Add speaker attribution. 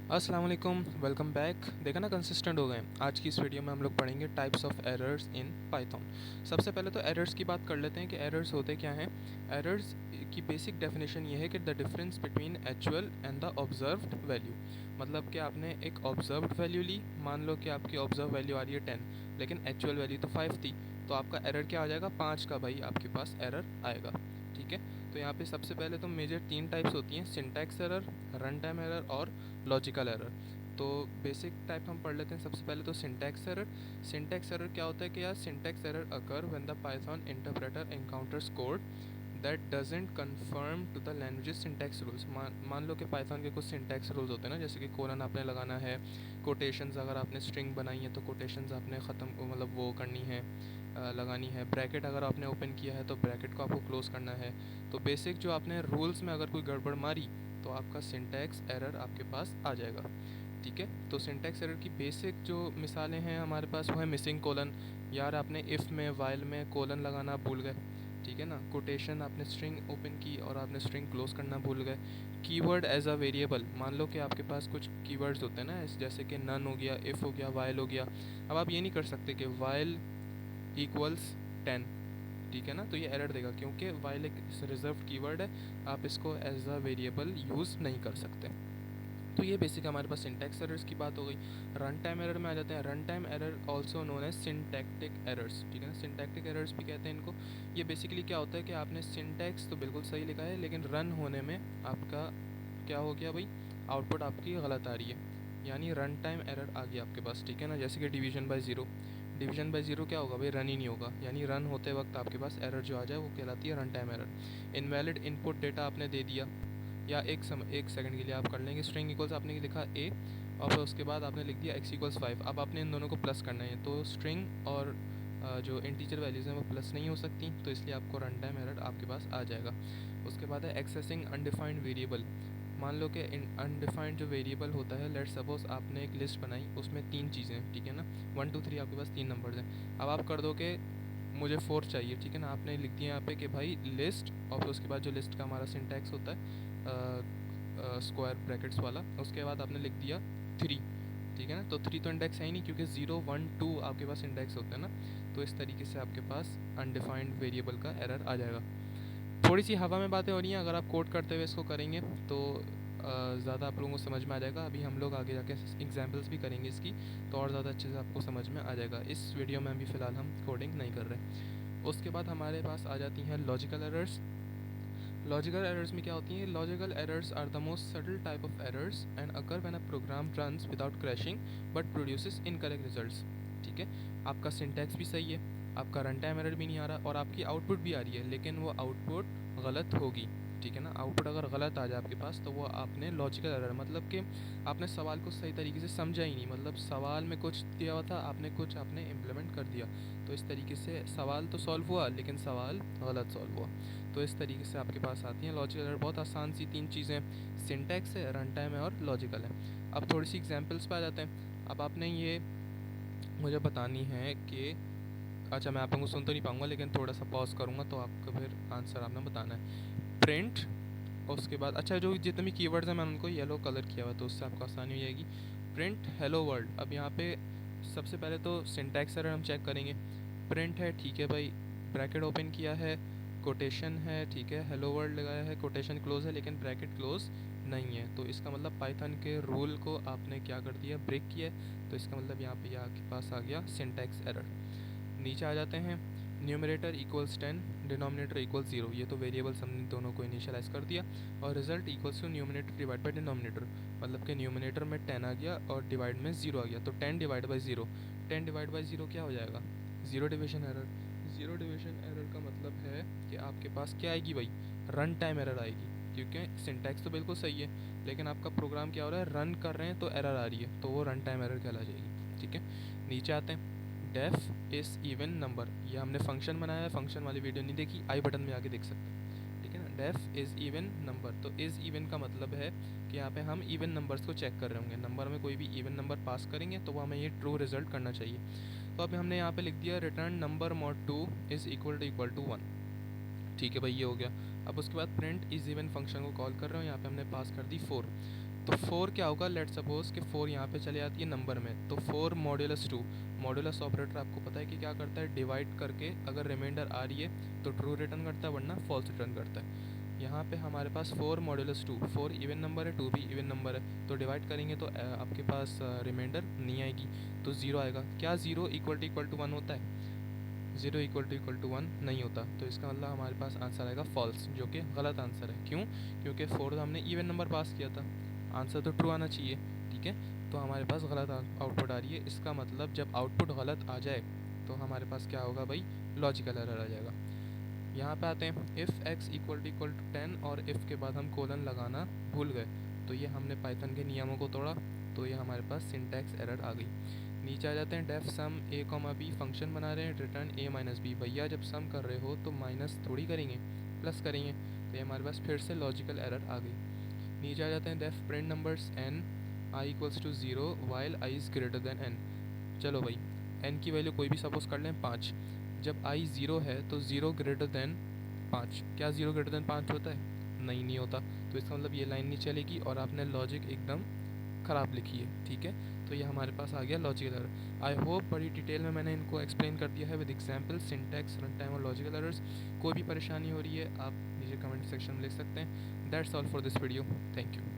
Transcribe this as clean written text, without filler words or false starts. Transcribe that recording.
Speaker 1: अस्सलाम वालेकुम, welcome back. देखा ना, कंसिस्टेंट हो गए। आज की इस वीडियो में हम लोग पढ़ेंगे types of errors in Python. सबसे पहले तो एरर्स की बात कर लेते हैं कि एरर्स होते क्या हैं। एरर्स की बेसिक डेफिनेशन ये है कि the difference between actual and the observed value. मतलब कि आपने एक ऑब्जर्व्ड वैल्यू ली, मान लो कि आपकी ऑब्जर्व वैल्यू आ रही है 10, लेकिन एक्चुअल वैल्यू तो 5 थी, तो आपका एरर क्या आ जाएगा, 5 का भाई आपके पास एरर आएगा। ठीक है, तो यहाँ पे सबसे पहले तो मेजर 3 टाइप्स होती हैं, syntax error, run time error और लॉजिकल एरर। तो बेसिक टाइप हम पढ़ लेते हैं। सबसे पहले तो सिंटैक्स एरर। सिंटैक्स एरर क्या होता है कि यार, syntax error occur when the Python interpreter encounters code that doesn't conform to the language syntax rules. मान लो कि पाइथन के कुछ सिंटैक्स रूल्स होते हैं ना, जैसे कि कोलन आपने लगाना है, कोटेशंस अगर आपने स्ट्रिंग बनाई है तो कोटेशंस आपने ख़त्म मतलब वो करनी है, लगानी है। ब्रैकेट अगर आपने ओपन किया है तो ब्रैकेट को आपको क्लोज़ करना है। तो बेसिक जो आपने रूल्स में अगर कोई गड़बड़ मारी तो आपका सिंटैक्स एरर आपके पास आ जाएगा। ठीक है, तो सिंटैक्स एरर की बेसिक जो मिसालें हैं हमारे पास वो है मिसिंग कोलन। यार, आपने इफ़ में वाइल में कोलन लगाना भूल गए। ठीक है ना, कोटेशन आपने स्ट्रिंग ओपन की और आपने स्ट्रिंग क्लोज करना भूल गए। कीवर्ड एज अ वेरिएबल, मान लो कि आपके पास कुछ कीवर्ड्स होते हैं ना, जैसे कि नन हो गया, इफ़ हो गया, वाइल हो गया। अब आप ये नहीं कर सकते कि वाइल इक्वल्स 10। ठीक है ना, तो ये एरर देगा क्योंकि वाइल एक रिजर्व कीवर्ड है, आप इसको एज अ वेरिएबल यूज़ नहीं कर सकते। तो ये बेसिक हमारे पास सिंटैक्स एरर्स की बात हो गई। रन टाइम एरर में आ जाते हैं। Run time error also known as syntactic errors. ठीक है ना, सिंटैक्टिक एरर्स भी कहते हैं इनको। ये बेसिकली क्या होता है कि आपने सिंटैक्स तो बिल्कुल सही लिखा है, लेकिन रन होने में आपका क्या हो गया भाई, आउटपुट आपकी गलत आ रही है, यानी रन टाइम एरर आ गया आपके पास। ठीक है ना, जैसे कि division by zero. Division by zero क्या होगा भाई, रन ही नहीं होगा, यानी रन होते वक्त आपके पास एरर जो आ जाए वो कहलाती है run time error. Invalid input data आपने दे दिया, या एक सेकंड के लिए आप कर लेंगे, स्ट्रिंग इक्वल्स आपने लिखा ए और फिर उसके बाद आपने लिख दिया एक्स इक्वल्स 5। अब आपने इन दोनों को प्लस करना है, तो स्ट्रिंग और जो इंटीजर वैल्यूज़ हैं वो प्लस नहीं हो सकती, तो इसलिए आपको रन टाइम एरर आपके पास आ जाएगा। उसके बाद है एक्सेसिंग अनडिफाइंड वेरिएबल। मान लो कि अनडिफाइंड जो वेरिएबल होता है, लेट सपोज आपने एक लिस्ट बनाई, उसमें 3 चीज़ें हैं। ठीक है ना, 1 2 3 आपके पास 3 नंबर्स हैं। अब आप कर दो कि मुझे 4 चाहिए। ठीक है ना, आपने लिख दिया यहाँ पे कि भाई लिस्ट, और फिर उसके बाद जो लिस्ट का हमारा सिंटैक्स होता है स्क्वायर ब्रैकेट्स वाला, उसके बाद आपने लिख दिया 3। ठीक है ना, तो 3 तो इंडेक्स है ही नहीं, क्योंकि 0 1 2 आपके पास इंडेक्स होता है ना। तो इस तरीके से आपके पास अनडिफाइंड वेरिएबल का एरर आ जाएगा। थोड़ी सी हवा में बातें हो रही हैं, अगर आप कोड करते हुए इसको करेंगे तो ज़्यादा आप लोगों को समझ में आ जाएगा। अभी हम लोग आगे जाके एग्जांपल्स भी करेंगे इसकी, तो और ज़्यादा अच्छे से आपको समझ में आ जाएगा। इस वीडियो में अभी फ़िलहाल हम कोडिंग नहीं कर रहे। उसके बाद हमारे पास आ जाती हैं लॉजिकल एरर्स। लॉजिकल एरर्स में क्या होती हैं, logical errors are the most subtle type of errors and occur when a program runs without crashing but produces incorrect results. ठीक है, आपका सिंटैक्स भी सही है, आपका रन टाइम एरर भी नहीं आ रहा और आपकी आउटपुट भी आ रही है, लेकिन वो आउटपुट गलत होगी। ठीक है ना, आउटपुट अगर गलत आ जाए आपके पास तो वो आपने लॉजिकल एरर, मतलब कि आपने सवाल को सही तरीके से समझा ही नहीं, मतलब सवाल में कुछ दिया हुआ था, आपने इम्प्लीमेंट कर दिया, तो इस तरीके से सवाल तो सॉल्व हुआ लेकिन सवाल गलत सॉल्व हुआ। तो इस तरीके से आपके पास आती हैं लॉजिकल एरर। बहुत आसान सी 3 चीज़ें, सिंटैक्स है, रन टाइम है और लॉजिकल है। अब थोड़ी सी एग्जांपल्स पे आ जाते हैं। अब आपने ये मुझे बतानी है कि, अच्छा, मैं आप लोगों को सुन तो नहीं पाऊँगा, लेकिन थोड़ा सा पॉज करूँगा तो आपको फिर आंसर आपने बताना है। प्रिंट, उसके बाद अच्छा, जो जितने भी कीवर्ड्स हैं मैंने उनको येलो कलर किया हुआ है, तो उससे आपको आसानी हो जाएगी। Print hello world. अब यहाँ पे सबसे पहले तो सिंटैक्स एरर हम चेक करेंगे। प्रिंट है, ठीक है भाई, ब्रैकेट ओपन किया है, कोटेशन है, ठीक है, हेलो वर्ल्ड लगाया है, कोटेशन क्लोज है, लेकिन ब्रैकेट क्लोज नहीं है, तो इसका मतलब पाइथन के रूल को आपने क्या कर दिया, ब्रेक किया है। तो इसका मतलब यहाँ पे आपके पास आ गया सिंटैक्स एरर। नीचे आ जाते हैं, न्यूमरेटर इक्वल्स 10, डिनोमिनेटर इक्वल्स 0। ये तो वेरिएबल्स हमने दोनों को इनिशियलाइज कर दिया। और result equals to numerator divide by denominator, मतलब कि न्यूमरेटर में 10 आ गया और डिवाइड में 0 आ गया, तो 10 डिवाइड बाई 0। 10 डिवाइड बाई 0 क्या हो जाएगा, 0 डिविजन एरर। 0 डिविजन एरर का मतलब है कि आपके पास क्या आएगी भाई, रन टाइम एरर आएगी, क्योंकि सिंटैक्स तो बिल्कुल सही है, लेकिन आपका प्रोग्राम क्या हो रहा है, रन कर रहे हैं तो एरर आ रही है, तो वो रन टाइम एरर कहला जाएगी। ठीक है, नीचे आते हैं, डेफ इज़ इवन नंबर। ये हमने फंक्शन बनाया है, फंक्शन वाली वीडियो नहीं देखी, आई बटन में आके देख सकते हैं। ठीक है ना, डेफ इज़ इवन नंबर, तो इज़ इवन का मतलब है कि यहाँ पे हम इवन नंबर्स को चेक कर रहे होंगे। नंबर में कोई भी इवन नंबर पास करेंगे तो वो हमें ये ट्रू रिजल्ट करना चाहिए। तो अब हमने यहाँ पे लिख दिया return number mod 2 is equal to 1। ठीक है भाई, ये हो गया। अब उसके बाद प्रिंट इज़ इवन फंक्शन को कॉल कर रहे हो, यहाँ पे हमने पास कर दी 4। तो 4 क्या होगा, लेट सपोज कि 4 यहाँ पे चले जाती है नंबर में, तो 4 मॉड्यूलस 2, मॉड्यूलस ऑपरेटर आपको पता है कि क्या करता है, डिवाइड करके अगर रिमाइंडर आ रही है तो ट्रू रिटर्न करता है, वरना फॉल्स रिटर्न करता है। यहाँ पे हमारे पास 4 मॉड्यूलस 2, 4 इवन नंबर है, 2 भी इवन नंबर है, तो डिवाइड करेंगे तो आपके पास रिमाइंडर नहीं आएगी, तो 0 आएगा। क्या 0 इक्वल टू 1 होता है? 0 इक्वल टू 1 नहीं होता, तो इसका मतलब हमारे पास आंसर आएगा फॉल्स, जो कि गलत आंसर है। क्यों? क्योंकि 4 हमने इवन नंबर पास किया था, आंसर तो ट्रू आना चाहिए। ठीक है, तो हमारे पास गलत आउटपुट आ रही है। इसका मतलब जब आउटपुट गलत आ जाए तो हमारे पास क्या होगा भाई, लॉजिकल एरर आ जाएगा। यहाँ पे आते हैं, इफ़ x इक्वल टू 10 और इफ़ के बाद हम कोलन लगाना भूल गए, तो ये हमने पाइथन के नियमों को तोड़ा, तो ये हमारे पास सिंटैक्स एरर आ गई। नीचे आ जाते हैं, def sum a comma b function बना रहे हैं, रिटर्न a माइनस बी। भैया जब सम कर रहे हो तो माइनस थोड़ी करेंगे, प्लस करेंगे, तो ये हमारे पास फिर से लॉजिकल एरर आ गई। नीचे आ जाते हैं, def print numbers n i equals to 0 while i is greater than n। चलो भाई, n की वैल्यू कोई भी सपोज कर लें 5, जब i 0 है तो 0 ग्रेटर देन 5, क्या 0 ग्रेटर देन 5 होता है? नहीं होता, तो इसका मतलब ये लाइन नहीं चलेगी और आपने लॉजिक एकदम ख़राब लिखी है। ठीक है, तो ये हमारे पास आ गया लॉजिकल एरर। आई होप बड़ी डिटेल में मैंने इनको एक्सप्लेन कर दिया है with example, syntax, run time और लॉजिकल एरर्स। कोई भी परेशानी हो रही है आप नीचे कमेंट सेक्शन में लिख सकते हैं। That's all for this video, thank you.